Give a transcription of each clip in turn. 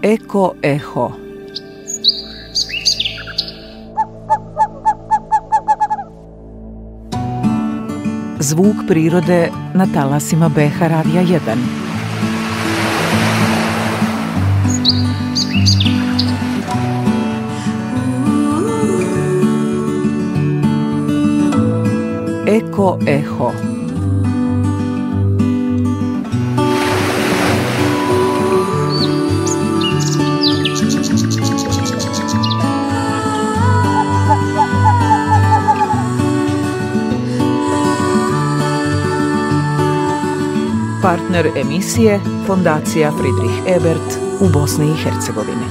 Eko Eho. Zvuk prirode na talasima BH Radija 1. Eko Eho. Partner emisije Fondacija Friedrich Ebert u Bosni i Hercegovini.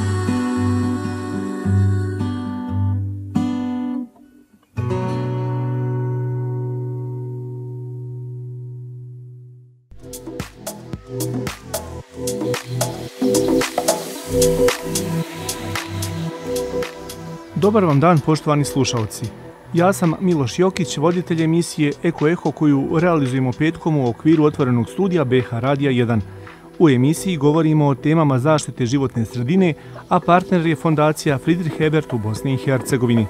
Dobar vam dan, poštovani slušalci. Ja sam Miloš Jokić, voditelj emisije Eko Eho koju realizujemo petkom u okviru otvorenog studija BH Radija 1. U emisiji govorimo o temama zaštite životne sredine, a partner je Fondacija Friedrich Ebert u Bosni i Hercegovini.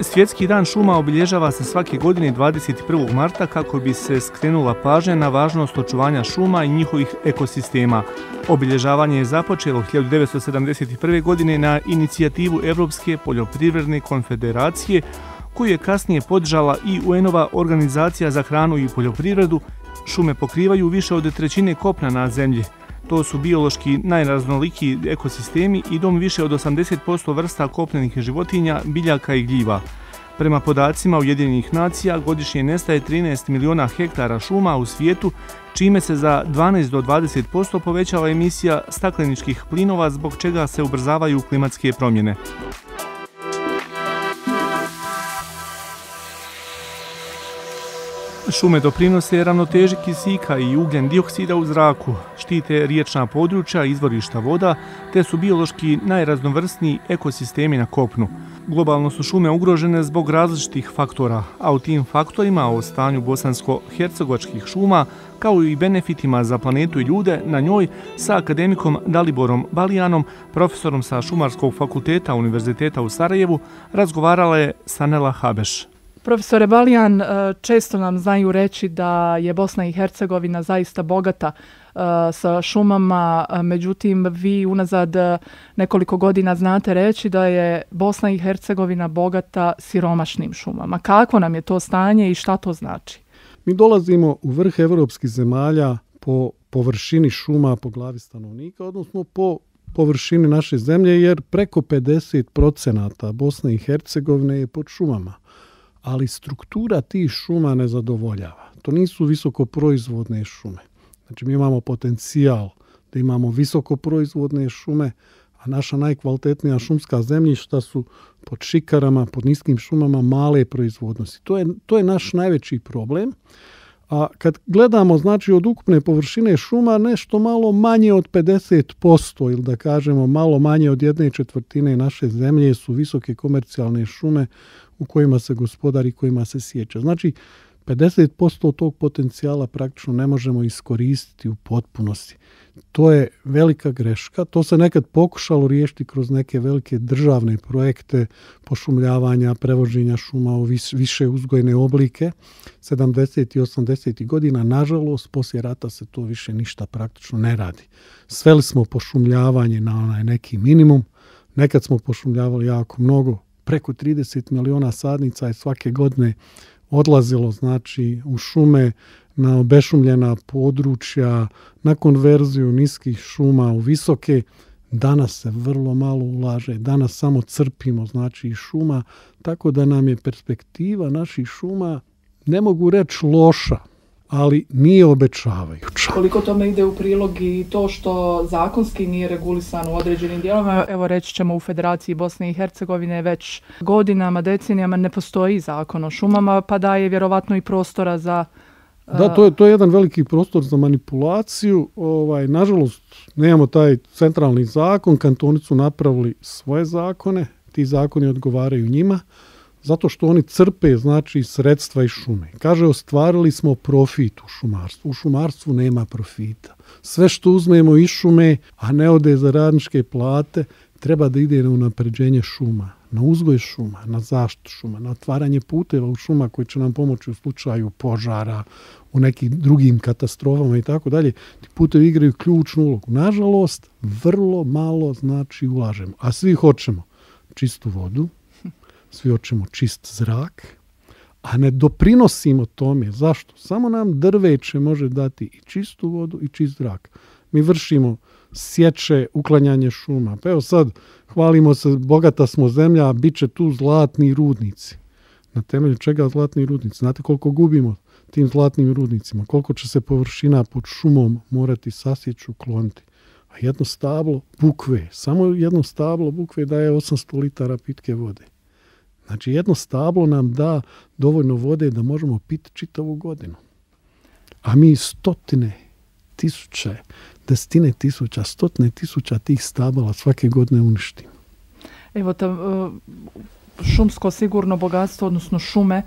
Svjetski dan šuma obilježava se svake godine 21. marta kako bi se skrenula pažnja na važnost očuvanja šuma i njihovih ekosistema. Obilježavanje je započelo 1971. godine na inicijativu Europske poljoprivredne konfederacije, koju je kasnije podržala i UN-ova organizacija za hranu i poljoprivredu. Šume pokrivaju više od trećine kopna na zemlji. To su biološki najraznolikiji ekosistemi i dom više od 80% vrsta kopnenih životinja, biljaka i gljiva. Prema podacima Ujedinjenih nacija, godišnje nestaje 13 miliona hektara šuma u svijetu, čime se za 12 do 20% povećava emisija stakleničkih plinova, zbog čega se ubrzavaju klimatske promjene. Šume doprinose ravnoteži kisika i ugljen dioksida u zraku, štite riječna područja, izvorišta voda, te su biološki najraznovrsniji ekosistemi na kopnu. Globalno su šume ugrožene zbog različitih faktora, a u tim faktorima o stanju bosansko-hercegovačkih šuma, kao i benefitima za planetu i ljude na njoj, sa akademikom Daliborom Balijanom, profesorom sa Šumarskog fakulteta Univerziteta u Sarajevu, razgovarala je Sanela Habeš. Profesore Balijan, često nam znaju reći da je Bosna i Hercegovina zaista bogata sa šumama, međutim vi unazad nekoliko godina znate reći da je Bosna i Hercegovina bogata siromašnim šumama. Kako nam je to stanje i šta to znači? Mi dolazimo u vrh evropskih zemalja po površini šuma po glavi stanovnika, odnosno po površini naše zemlje, jer preko 50% Bosne i Hercegovine je pod šumama. Ali struktura tih šuma ne zadovoljava. To nisu visokoproizvodne šume. Znači mi imamo potencijal da imamo visokoproizvodne šume, a naša najkvalitetnija šumska zemljišta su pod šikarama, pod niskim šumama male proizvodnosti. To je naš najveći problem. A kad gledamo, znači, od ukupne površine šuma, nešto malo manje od 50%, ili da kažemo malo manje od 1/4 naše zemlje su visoke komercijalne šume u kojima se gospodari, kojima se sjeća. Znači, 50% tog potencijala praktično ne možemo iskoristiti u potpunosti. To je velika greška. To se nekad pokušalo riješiti kroz neke velike državne projekte pošumljavanja, prevođenja šuma u više uzgojne oblike. 70. i 80. godina, nažalost, poslije rata se to više ništa praktično ne radi. Sveli smo pošumljavanje na onaj neki minimum. Nekad smo pošumljavali jako mnogo. Preko 30 miliona sadnica je svake godine odlazilo, znači, u šume, na obešumljena područja, na konverziju niskih šuma u visoke. Danas se vrlo malo ulaže, danas samo crpimo, znači, iz šuma, tako da nam je perspektiva naših šuma, ne mogu reći loša, ali nije obećavajuća. Koliko tome ide u prilog i to što zakonski nije regulisan u određenim dijelovima. Evo, reći ćemo, u Federaciji Bosne i Hercegovine već godinama, decenijama ne postoji zakon o šumama, pa da je vjerovatno i prostora za... Da, to je jedan veliki prostor za manipulaciju. Nažalost, nemamo taj centralni zakon, kantoni su napravili svoje zakone, ti zakoni odgovaraju njima. Zato što oni crpe, znači, sredstva iz šume. Kaže, ostvarili smo profit u šumarstvu. U šumarstvu nema profita. Sve što uzmemo iz šume, a ne ode za radničke plate, treba da ide na unapređenje šuma, na uzgoj šuma, na zaštitu šuma, na otvaranje puteva u šuma koji će nam pomoći u slučaju požara, u nekim drugim katastrofama i tako dalje. Ti putevi igraju ključnu ulogu. Nažalost, vrlo malo znači ulažemo. A svi hoćemo čistu vodu, svi hoćemo čist zrak, a ne doprinosimo tome. Zašto? Samo nam drveće može dati i čistu vodu i čist zrak. Mi vršimo sječe, uklanjanje šuma. Pa evo sad, hvalimo se, bogata smo zemlja, a bit će tu zlatni rudnici. Na temelju čega zlatni rudnici? Znate koliko gubimo tim zlatnim rudnicima? Koliko će se površina pod šumom morati sasjeći, ukloniti? A jedno stablo bukve, samo jedno stablo bukve daje 800 litara pitke vode. Znači, jedno stablo nam da dovoljno vode da možemo piti čitavu godinu. A mi stotine tisuća tih stabala svake godine uništimo. Evo, šumsko sigurno bogatstvo, odnosno šume,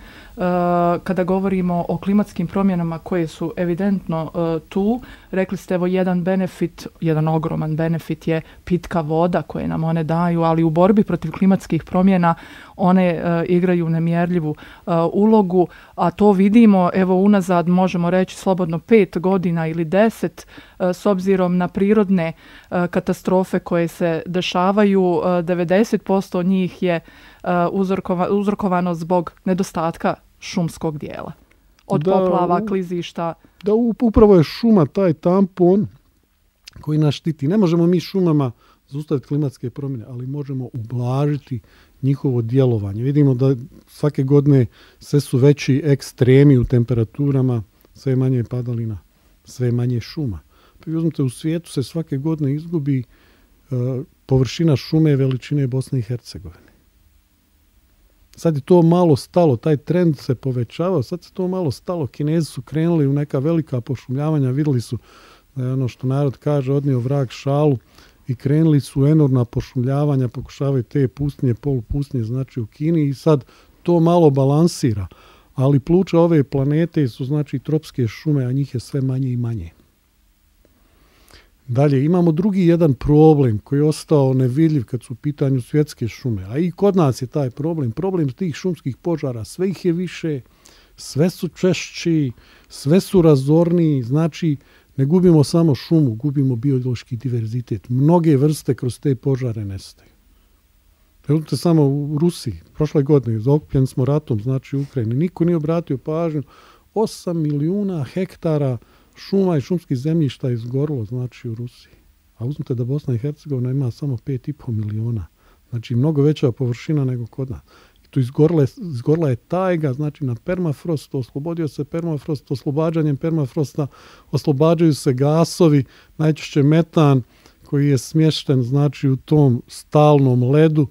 kada govorimo o klimatskim promjenama koje su evidentno tu, rekli ste, evo, jedan ogroman benefit je pitka voda koje nam one daju, ali u borbi protiv klimatskih promjena one igraju nemjerljivu ulogu, a to vidimo, evo, unazad možemo reći slobodno 5 godina ili 10, s obzirom na prirodne katastrofe koje se dešavaju, 90% njih je uzrokovano zbog nedostatka šumskog dijela. Od poplava, klizišta. Da, upravo je šuma taj tampon koji nas štiti. Ne možemo mi šumama zaustaviti klimatske promjene, ali možemo ublažiti njihovo djelovanje. Vidimo da svake godine sve su veći ekstremi u temperaturama, sve manje padalina, sve manje šuma. Pa uzmite, u svijetu se svake godine izgubi površina šume veličine Bosne i Hercegovine. Sad je to malo stalo, taj trend se povećava, sad se to malo stalo. Kinezi su krenuli u neka velika pošumljavanja, vidjeli su da je ono što narod kaže odnio vrag šalu i krenuli su enormna pošumljavanja, pokušavaju te pustinje, polupustinje, znači u Kini, i sad to malo balansira. Ali pluća ove planete su znači tropske šume, a njih je sve manje i manje. Dalje, imamo drugi jedan problem koji je ostao nevidljiv kad su u pitanju svjetske šume, a i kod nas je taj problem tih šumskih požara, sve ih je više, sve su češći, sve su razorniji, znači ne gubimo samo šumu, gubimo biološki diverzitet. Mnoge vrste kroz te požare nestaju. Pogledajte samo u Rusiji, prošle godine, zaokupljeni smo ratom, znači u Ukrajini, niko nije obratio pažnju, 8 milijuna hektara šuma i šumskih zemljišta je izgorilo, znači u Rusiji. A uzmite da Bosna i Hercegovina ima samo 5,5 miliona. Znači mnogo veća površina nego kod nas. I tu izgorila je tajga, znači na permafrost, oslobodio se permafrost, oslobađanjem permafrosta oslobađaju se gasovi, najčešće metan koji je smješten znači u tom stalnom ledu.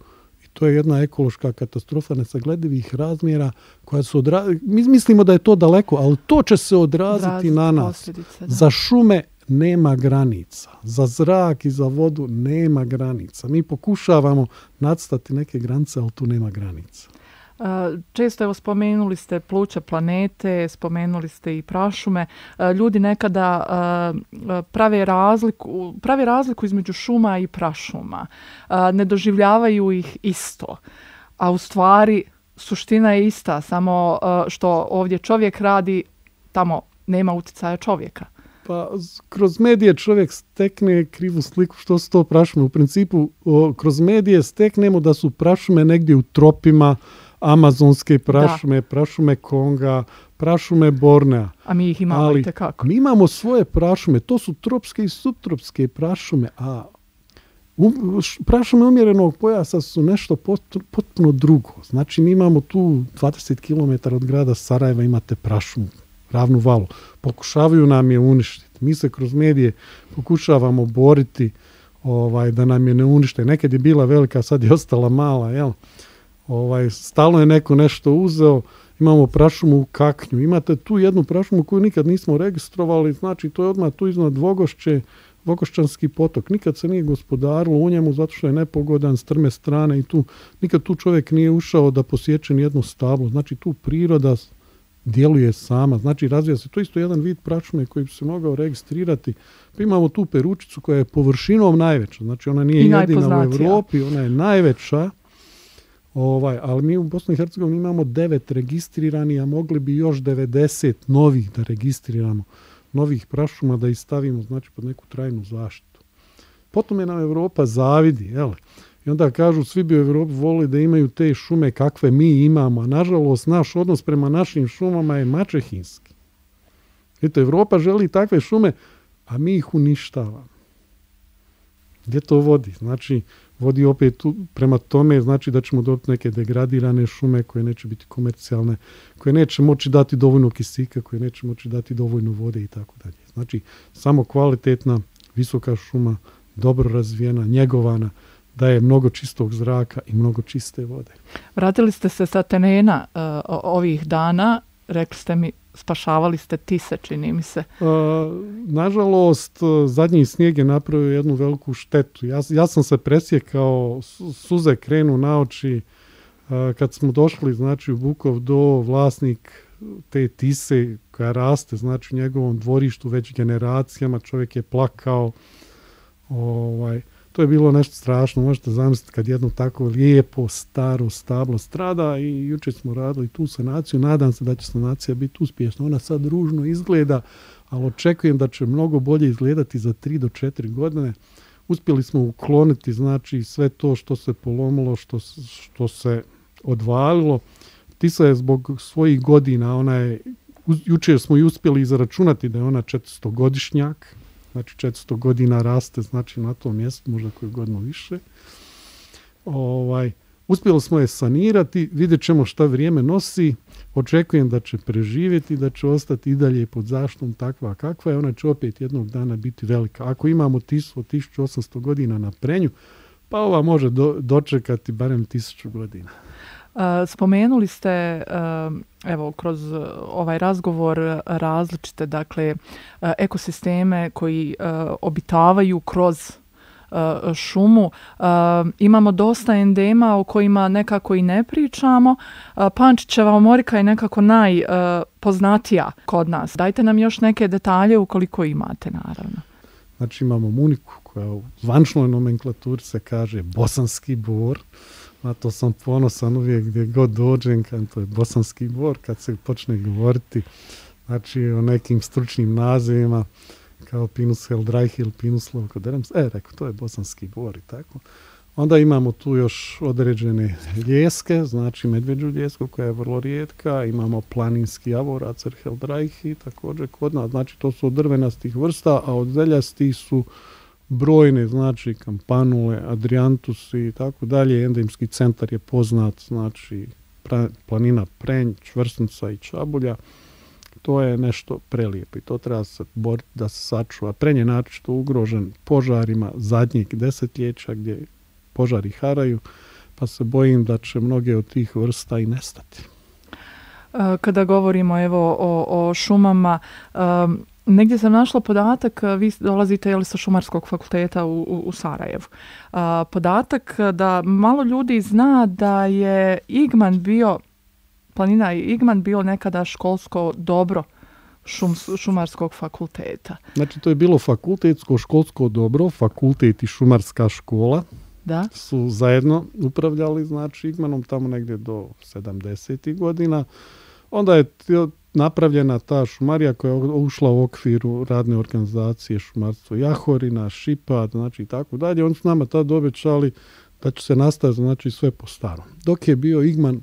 To je jedna ekološka katastrofa nesagledivih razmjera koja se mi mislimo da je to daleko, ali to će se odraziti na nas. Za šume nema granica. Za zrak i za vodu nema granica. Mi pokušavamo nadstati neke granice, ali tu nema granica. Često, evo, spomenuli ste pluća planete, spomenuli ste i prašume. Ljudi nekada prave razliku između šuma i prašuma. Ne doživljavaju ih isto. A u stvari suština je ista, samo što ovdje čovjek radi, tamo nema utjecaja čovjeka. Pa kroz medije čovjek stekne krivu sliku što su to prašume. U principu kroz medije steknemo da su prašume negdje u tropima, amazonske prašume, prašume Konga, prašume Bornea. A mi ih imamo i tekako. Mi imamo svoje prašume, to su tropske i subtropske prašume, a prašume umjerenog pojasa su nešto potpuno drugo. Znači mi imamo tu 20 km od grada Sarajeva imate prašumu, ravnu valu. Pokušavaju nam je uništiti. Mi se kroz medije pokušavamo boriti da nam je ne unište. Nekad je bila velika, sad je ostala mala, jel? Stalno je neko nešto uzeo, imamo prašumu u Kaknju. Imate tu jednu prašumu koju nikad nismo registrovali, znači to je odmah tu iznad Dvogošće, Vokošćanski potok. Nikad se nije gospodarilo u njemu zato što je nepogodan, strme strane i nikad tu čovjek nije ušao da posjeće nijedno stablo. Znači tu priroda djeluje sama, znači razvija se. To je isto jedan vid prašume koji bi se mogao registrirati. Pa imamo tu peručicu koja je površinom najveća, znači ona nije jedina u Europi, ona je najveća. Ali mi u Bosni i Hercegovini imamo 9 registrirani, a mogli bi još 90 novih da registriramo, novih prašuma da ih stavimo, znači pod neku trajnu zaštitu. Potom je nam Europa zavidi, jel? I onda kažu, svi bi u Europi volili da imaju te šume kakve mi imamo, a nažalost naš odnos prema našim šumama je maćehinski. Eto, Europa želi takve šume, a mi ih uništavamo. Gdje to vodi? Znači, vodi opet prema tome, znači da ćemo dobiti neke degradirane šume koje neće biti komercijalne, koje neće moći dati dovoljno kisika, koje neće moći dati dovoljno vode i tako dalje. Znači, samo kvalitetna, visoka šuma, dobro razvijena, njegovana, daje mnogo čistog zraka i mnogo čiste vode. Vratili ste se sa terena ovih dana, rekli ste mi, spašavali ste tise, čini mi se. Nažalost, zadnji snijeg je napravio jednu veliku štetu. Ja sam se presjekao, suze krenu na oči. Kad smo došli, znači, u Bukov do vlasnik te tise koja raste, znači, u njegovom dvorištu već generacijama, čovjek je plakao. To je bilo nešto strašno, možete zamisliti kad jedno tako lijepo, staro stablo strada i jučer smo radili tu sanaciju, nadam se da će sanacija biti uspješna. Ona sad ružno izgleda, ali očekujem da će mnogo bolje izgledati za 3 do 4 godine. Uspjeli smo ukloniti, znači, sve to što se polomilo, što se odvalilo. Tisa je zbog svojih godina, jučer smo i uspjeli izračunati da je ona 400-godišnjak, znači 400 godina raste, znači na tom mjestu, možda koju godinu više. Uspjeli smo je sanirati, vidjet ćemo šta vrijeme nosi, očekujem da će preživjeti, da će ostati i dalje pod zaštitom takva kakva je, ona će opet jednog dana biti velika. Ako imamo 1800 godina na prenju, pa ova može dočekati barem 1000 godina. Spomenuli ste, evo, kroz ovaj razgovor različite, dakle, ekosisteme koji obitavaju kroz šumu. Imamo dosta endema o kojima nekako i ne pričamo. Pančićeva omorika je nekako najpoznatija kod nas. Dajte nam još neke detalje ukoliko imate, naravno. Znači imamo muniku koja u zvančnoj nomenklaturi se kaže bosanski bor. Na to sam ponosan uvijek gdje god dođem, to je bosanski bor, kad se počne govoriti, znači, o nekim stručnim nazivima, kao Pinus heldraihil, Pinus lokoderms, rekao, to je bosanski bor i tako. Onda imamo tu još određene ljeske, znači medvjeđu ljesku koja je vrlo rijetka, imamo planinski javor, Acer heldraihi, također kod nas, znači to su od drvenastih vrsta, a od zeljastih su brojne, znači kampanule, adriantusi i tako dalje. Endemski centar je poznat, znači planina Prenj, Čvrsnica i Čabulja. To je nešto prelijepo i to treba se boriti da se sačuva. Prenj je naročito ugrožen požarima zadnjeg desetljeća gdje požari haraju, pa se bojim da će mnoge od tih vrsta i nestati. Kada govorimo evo o šumama, negdje sam našla podatak, vi dolazite sa Šumarskog fakulteta u Sarajevu. Podatak da malo ljudi zna da je planina Igman bio nekada školsko dobro Šumarskog fakulteta. Znači to je bilo fakultetsko školsko dobro, fakultet i šumarska škola. Da. Su zajedno upravljali, znači, Igmanom tamo negdje do 70. godina. Onda je napravljena ta šumarija koja je ušla u okviru radne organizacije Šumarstvo Jahorina, Šipad, znači i tako dalje. Oni su nama tad obećali da će se nastaviti, znači, sve po starom. Dok je bio Igman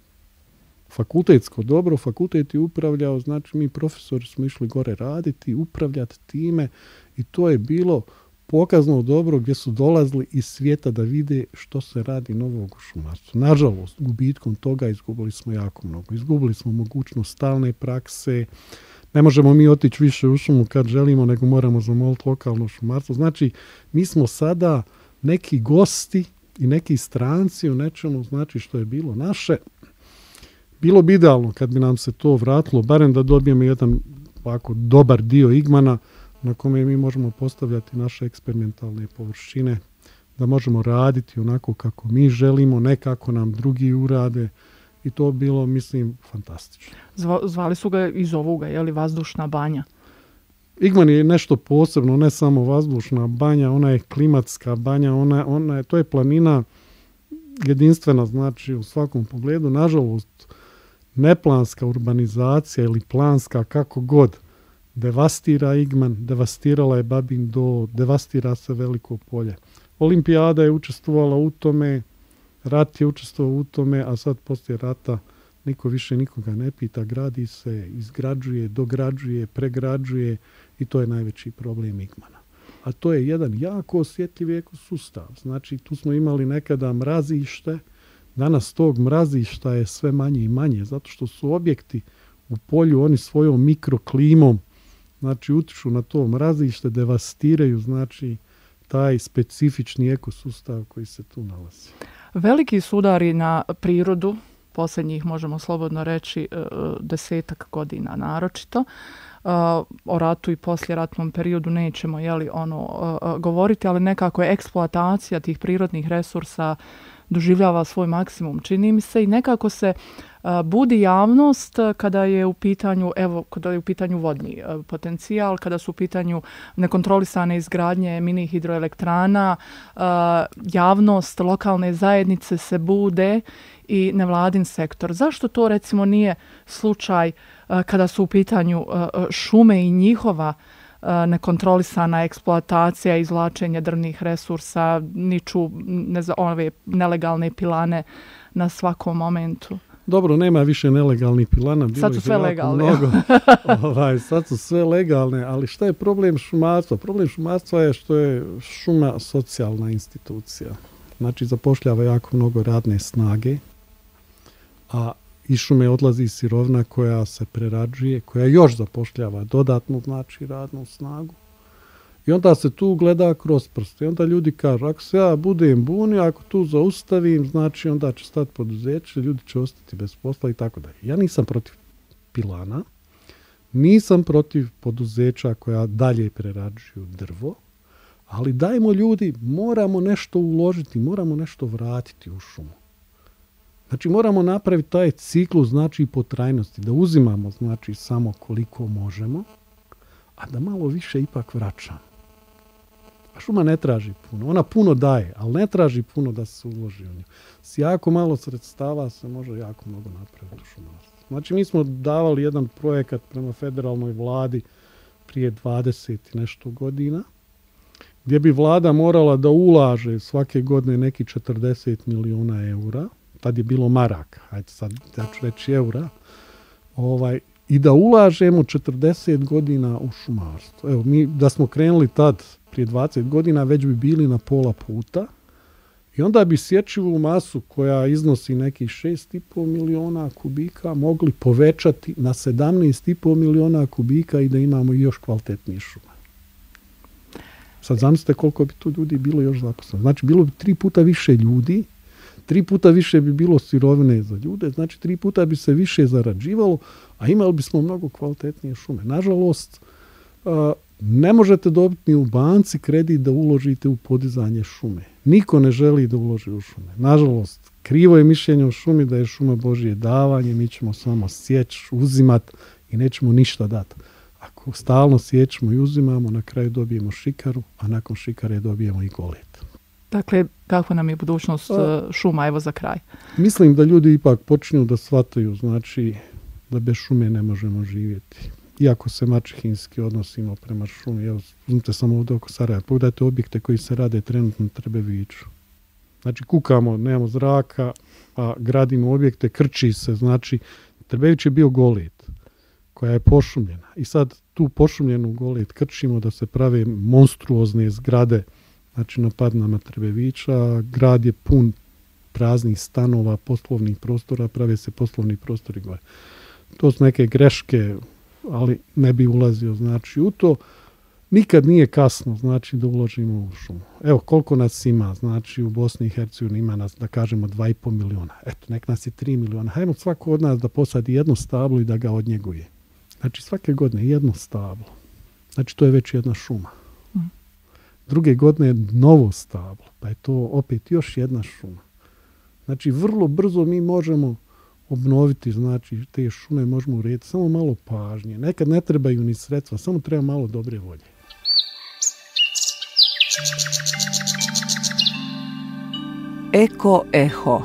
fakultetsko dobro, fakultet je upravljao, znači mi profesori smo išli gore raditi, upravljati time i to je bilo pokazno dobro gdje su dolazili iz svijeta da vide što se radi novog u šumarstvu. Nažalost, gubitkom toga izgubili smo jako mnogo. Izgubili smo mogućnost stalne prakse. Ne možemo mi otići više u šumu kad želimo, nego moramo zamoliti lokalno šumarstvo. Znači, mi smo sada neki gosti i neki stranci u nečemu, znači, što je bilo naše. Bilo bi idealno kad bi nam se to vratilo, barem da dobijemo jedan ovako dobar dio Igmana, na kome mi možemo postavljati naše eksperimentalne površine, da možemo raditi onako kako mi želimo, ne kako nam drugi urade. I to bilo, mislim, fantastično. Zvali su ga iz ovoga, je li vazdušna banja? Igman je nešto posebno, ne samo vazdušna banja, ona je klimatska banja, to je planina jedinstvena, znači u svakom pogledu. Nažalost, neplanska urbanizacija ili planska, kako god, devastira Igman, devastirala je Babin Dol, devastira se Veliko Polje. Olimpijada je učestvovala u tome, rat je učestvovao u tome, a sad poslije rata niko više nikoga ne pita, gradi se, izgrađuje, dograđuje, pregrađuje i to je najveći problem Igmana. A to je jedan jako osjetljiv ekosustav. Znači, tu smo imali nekada mrazište, danas tog mrazišta je sve manje i manje, zato što su objekti u polju, oni svojom mikroklimom, znači, utiču na to mrazište, devastiraju, znači, taj specifični ekosustav koji se tu nalazi. Veliki su udari na prirodu, posljednjih možemo slobodno reći 10 godina naročito. O ratu i poslijeratnom periodu nećemo govoriti, ali nekako je eksploatacija tih prirodnih resursa doživljava svoj maksimum, čini mi se, i nekako se budi javnost kada je u pitanju vodni potencijal, kada su u pitanju nekontrolisane izgradnje mini hidroelektrana, javnost, lokalne zajednice se bude i nevladin sektor. Zašto to recimo nije slučaj kada su u pitanju šume i njihova nekontrolisana eksploatacija, izvlačenje drvnih resursa, niču ove nelegalne pilane na svakom momentu? Dobro, nema više nelegalnih pilana. Sad su sve legalne. Sad su sve legalne, ali šta je problem šumarstva? Problem šumarstva je što je šuma socijalna institucija. Znači, zapošljava jako mnogo radne snage, a iz šume odlazi sirovina koja se prerađuje, koja još zapošljava dodatnu, znači, radnu snagu. I onda se tu gleda kroz prste. I onda ljudi kažu, ako se ja budem bunio, ako tu zaustavim, znači onda će stati poduzeće, ljudi će ostati bez posla i tako dalje. Ja nisam protiv pilana, nisam protiv poduzeća koja dalje prerađuju drvo, ali dajmo ljudi, moramo nešto uložiti, moramo nešto vratiti u šumu. Znači moramo napraviti taj ciklus, znači po trajnosti, da uzimamo, znači, samo koliko možemo, a da malo više ipak vraćamo. A šuma ne traži puno. Ona puno daje, ali ne traži puno da se uloži u nju. S jako malo sredstava se može jako mnogo napraviti u šumarstvu. Znači mi smo davali jedan projekat prema federalnoj vladi prije 20 i nešto godina, gdje bi vlada morala da ulaže svake godine neki 40 milijuna eura. Tad je bilo maraka, ajde sad ja ću reći eura. I da ulažemo 40 godina u šumarstvo. Evo, mi da smo krenuli tad prije 20 godina, već bi bili na pola puta i onda bi sječivu masu koja iznosi nekih 6,5 milijuna kubika mogli povećati na 17,5 milijuna kubika i da imamo još kvalitetnije šume. Sad zamislite koliko bi tu ljudi bilo još zaposleno. Znači, bilo bi 3 puta više ljudi, 3 puta više bi bilo sirovine za ljude, znači 3 puta bi se više zarađivalo, a imali bismo mnogo kvalitetnije šume. Nažalost, ne možete dobiti ni u banci kredit da uložite u podizanje šume. Niko ne želi da uloži u šume. Nažalost, krivo je mišljenje o šumi da je šuma Božje davanje, mi ćemo samo sjeći, uzimati i nećemo ništa dati. Ako stalno sjećemo i uzimamo, na kraju dobijemo šikaru, a nakon šikare dobijemo i golet. Dakle, kakva nam je budućnost šuma, evo za kraj? Mislim da ljudi ipak počinju da shvataju, znači, da bez šume ne možemo živjeti. Iako se maćehinski odnosimo prema šumi. Evo, uzmite samo ovdje oko Sarajeva. Pogledajte objekte koji se rade trenutno na Trebeviću. Znači, kukamo, nemamo zraka, a gradimo objekte, krči se. Znači, Trebević je bio golet, koja je pošumljena. I sad tu pošumljenu golet krčimo da se prave monstruozne zgrade, znači na Padinama Trebevića. Grad je pun praznih stanova, poslovnih prostora, prave se poslovni prostori gore. To su neke greške, ali ne bi ulazio, znači, u to. Nikad nije kasno, znači, da uložimo u šumu. Evo, koliko nas ima, znači, u Bosni i Hercegovini ima nas, da kažemo, 2,5 miliona. Eto, nek nas je 3 miliona. Hajmo svako od nas da posadi jedno stablo i da ga odnjeguje. Znači, svake godine jedno stablo. Znači to je već jedna šuma. Druge godine je novo stablo, pa je to opet još jedna šuma. Znači vrlo brzo mi možemo obnoviti, znači te šume možemo urediti, samo malo pažnje. Nekad ne trebaju ni sredstva, samo treba malo dobre volje. Eko Eho.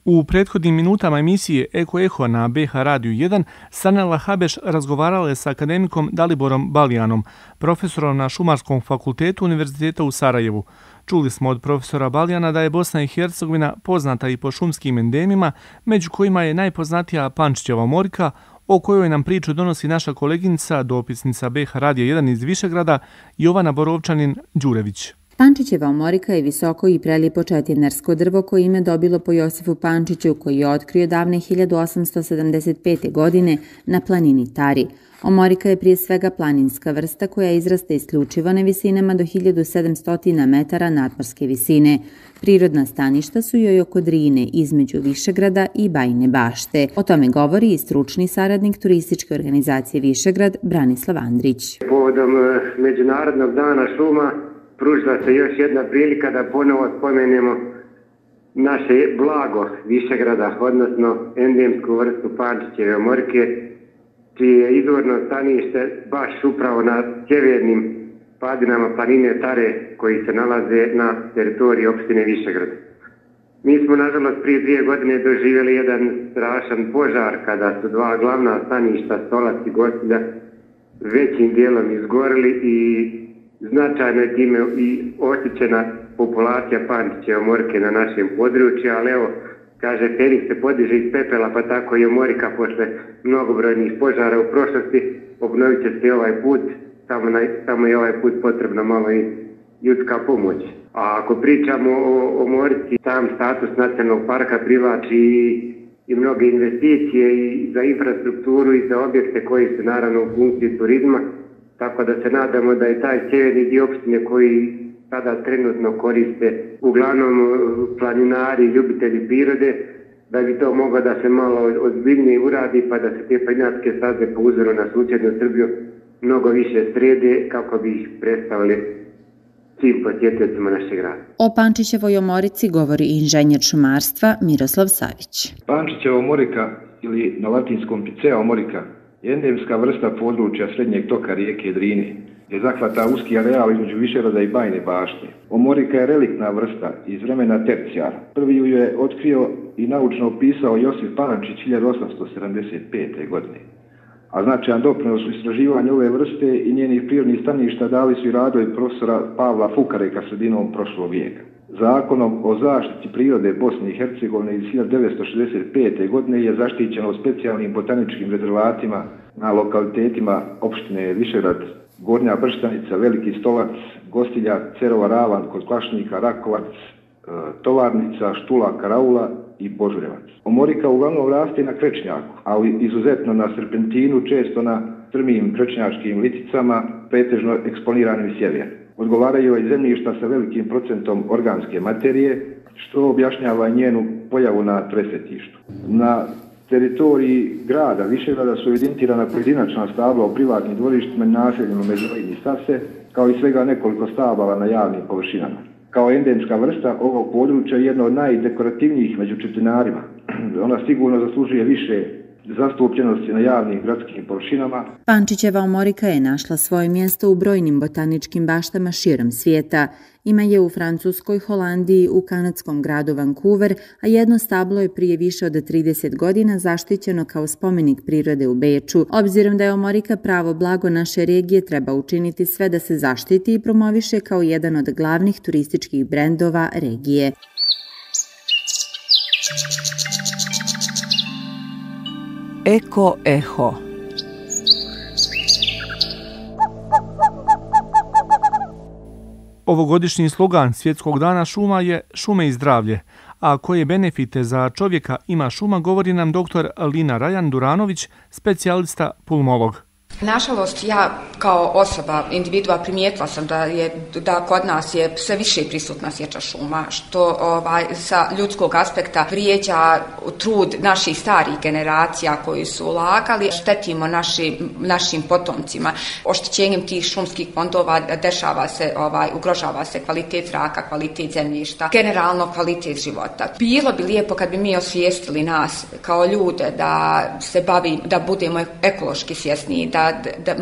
U prethodnim minutama emisije Eko Eho na BH Radiju 1 Sanela Habeš razgovarala je sa akademikom Daliborom Baljanom, profesorom na Šumarskom fakultetu Univerziteta u Sarajevu. Čuli smo od profesora Baljana da je Bosna i Hercegovina poznata i po šumskim endemima, među kojima je najpoznatija Pančićeva omorika, o kojoj nam priču donosi naša koleginica, dopisnica BH Radija 1 iz Višegrada, Jovana Borovčanin-Đurević. Pančićeva omorika je visoko i prelijepo četinarsko drvo koje ime dobilo po Josifu Pančiću, koji je otkrio davne 1875. godine na planini Tari. Omorika je prije svega planinska vrsta koja izraste isključivo na visinama do 1700 metara nadmorske visine. Prirodna staništa su joj oko Drine, između Višegrada i Bajine Bašte. O tome govori i stručni saradnik turističke organizacije Višegrad Branislav Andrić. Povodom Međunarodnog dana šuma pružila se još jedna prilika da ponovo spomenemo naše blago Višegrada, odnosno endemsku vrstu Pančićeve omorike, čije je izvorno stanište baš upravo na sjevernim padinama planine Tare koji se nalaze na teritoriji opštine Višegrad. Mi smo nažalost prije 2 godine doživjeli jedan strašan požar kada su 2 glavna staništa, Stolac i Gostilja, većim dijelom izgorili i značajno je time i oštećena populacija Pančićeve omorike na našem području, ali evo, kaže, Feniks se podiže iz pepela, pa tako i omorika posle mnogobrojnih požara u prošlosti obnovit će se ovaj put, samo je ovaj put potrebno malo i ljudska pomoć. A ako pričamo o omorici, sam status nacionalnog parka privlači i mnoge investicije i za infrastrukturu i za objekte koji su naravno u funkciji turizma, tako da se nadamo da je taj sjeverni dio opštine koji sada trenutno koriste uglavnom planinari i ljubitelji prirode, da bi to moglo da se malo ozbiljnije uradi pa da se te planinarske staze po uzoru na susjednu Srbiju mnogo više srede kako bi ih predstavili svim posjetiteljima našeg grada. O Pančićevoj omorici govori inženjer šumarstva Miroslav Savić. Pančićeva omorika ili na latinskom Picea omorika je endemska vrsta područja srednjeg toka rijeke Drine, gdje zahvata uski areal između Višegrada i Bajine Bašte. Omorika je reliktna vrsta iz vremena tercijara. Prvi ju je otkrio i naučno opisao Josif Pančić 1875. godine. A značajan doprinos u istraživanju ove vrste i njenih prirodnih staništa dali su i radovi profesora Pavla Fukareka sredinom prošlog vijeka. Zakonom o zaštiti prirode Bosne i Hercegovine iz 1965. godine je zaštićeno specijalnim botaničkim rezervatima na lokalitetima opštine Višegrad, Gornja Brštanica, Veliki Stolac, Gostilja, Cerova Ravan, kod Klašnika, Rakovac, Tovarnica, Štula, Karaula i Božuljevac. Omorika uglavnom raste na krečnjaku, ali izuzetno na serpentinu, često na strmijim krečnjačkim liticama, pretežno eksponiranim sjever. Odgovaraju i zemljišta sa velikim procentom organske materije, što objašnjava njenu pojavu na tresetištu. Na teritoriji grada Višegrada su evidentirana pojedinačna stabla u privatnim dvorištima i naseljima međunarodnih stase, kao i svega nekoliko stabala na javnim površinama. Kao endemska vrsta ovog područja je jedna od najdekorativnijih među četinarima. Ona sigurno zaslužuje više zastupljenosti na javnim gradskim površinama. Pančićeva omorika je našla svoje mjesto u brojnim botaničkim baštama širom svijeta. Ima je u Francuskoj, Holandiji, u kanadskom gradu Vancouver, a jedno stablo je prije više od 30 godina zaštićeno kao spomenik prirode u Beču. Obzirom da je omorika pravo blago naše regije, treba učiniti sve da se zaštiti i promoviše kao jedan od glavnih turističkih brendova regije. Eko Eho. Ovogodišnji slogan Svjetskog dana šuma je Šume i zdravlje, a koje benefite za čovjeka ima šuma govori nam dr. Lina Rajan Duranović, specijalista pulmolog. Nažalost, ja kao osoba, individua, primijetila sam da kod nas je sve više prisutna sječa šuma, što sa ljudskog aspekta vrijeđa trud naših starih generacija koji su ulagali, štetimo našim potomcima. Oštećenjem tih šumskih fondova ugrožava se kvalitet zraka, kvalitet zemljišta, generalno kvalitet života. Bilo bi lijepo kad bi mi osvijestili nas kao ljude da budemo ekološki svjesni, da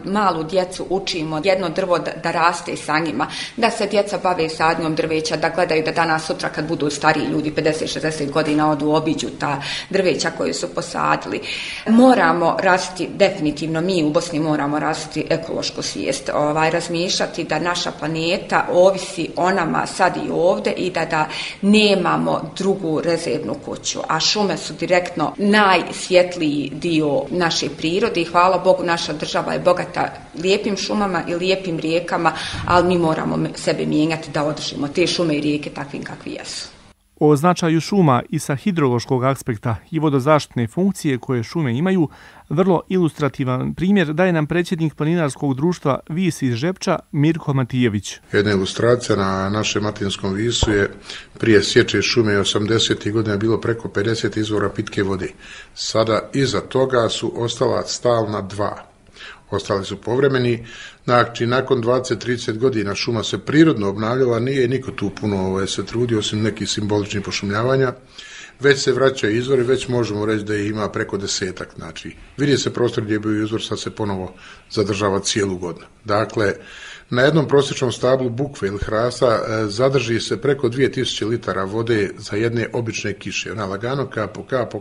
malu djecu učimo jedno drvo da raste sa njima, da se djeca bave sadnjom drveća, da gledaju da danas sutra kad budu stariji ljudi 50-60 godina obiđu ta drveća koje su posadili. Moramo rasti, definitivno mi u Bosni moramo rasti ekološku svijest, razmišljati da naša planeta ovisi o nama sad i ovdje i da nemamo drugu rezervnu kuću, a šume su direktno najsvjetliji dio naše prirode i hvala Bogu naša država je bogata lijepim šumama i lijepim rijekama, ali mi moramo sebe mijenjati da održimo te šume i rijeke takvim kakvi jesu. O značaju šuma i sa hidrološkog aspekta i vodozaštitne funkcije koje šume imaju, vrlo ilustrativan primjer daje nam predsjednik planinarskog društva Vis iz Žepča Mirko Matijević. Jedna ilustracija na našem Matinskom Visu je prije sječe šume 80. godina bilo preko 50 izvora pitke vode. Sada iza toga su ostala stalna 2. Ostali su povremeni, znači nakon 20-30 godina šuma se prirodno obnavljala, nije niko tu puno se trudio osim nekih simboličnih pošumljavanja, već se vraćaju izvori, već možemo reći da ih ima preko 10. Znači, vidi se prostor gdje je bio izvor, sad se ponovo zadržava cijelu godinu. Dakle, na jednom prosječnom stablu bukve ili hrasta zadrži se preko 2000 litara vode za jedne obične kiše. Ona lagano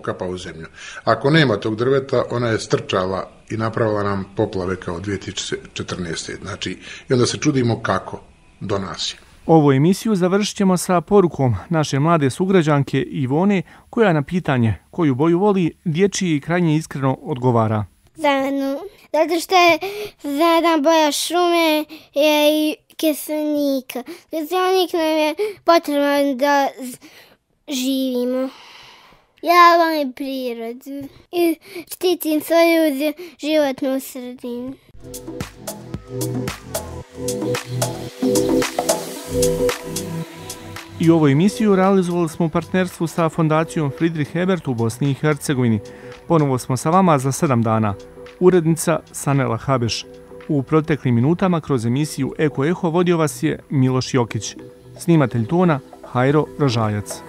kapa u zemlju. Ako nema tog drveta, ona je strčala i napravila nam poplave kao 2014. Znači, i onda se čudimo kako do nas je. Ovu emisiju završit ćemo sa porukom naše mlade sugrađanke Ivone, koja na pitanje koju boju voli dječji i krajnje iskreno odgovara. Zelenu, zato što je zelena boja šume je i kiselnika. Kiselnik nam je potreban da živimo. Ja volim prirodu i štitim svoju životnu sredinu. I ovu emisiju realizovali smo u partnerstvu sa Fondacijom Friedrich Ebert u Bosni i Hercegovini. Ponovo smo sa vama za 7 dana. Urednica Sanela Habeš. U proteklim minutama kroz emisiju Eko Eho vodio vas je Miloš Jokić. Snimatelj tona Hajro Rožajac.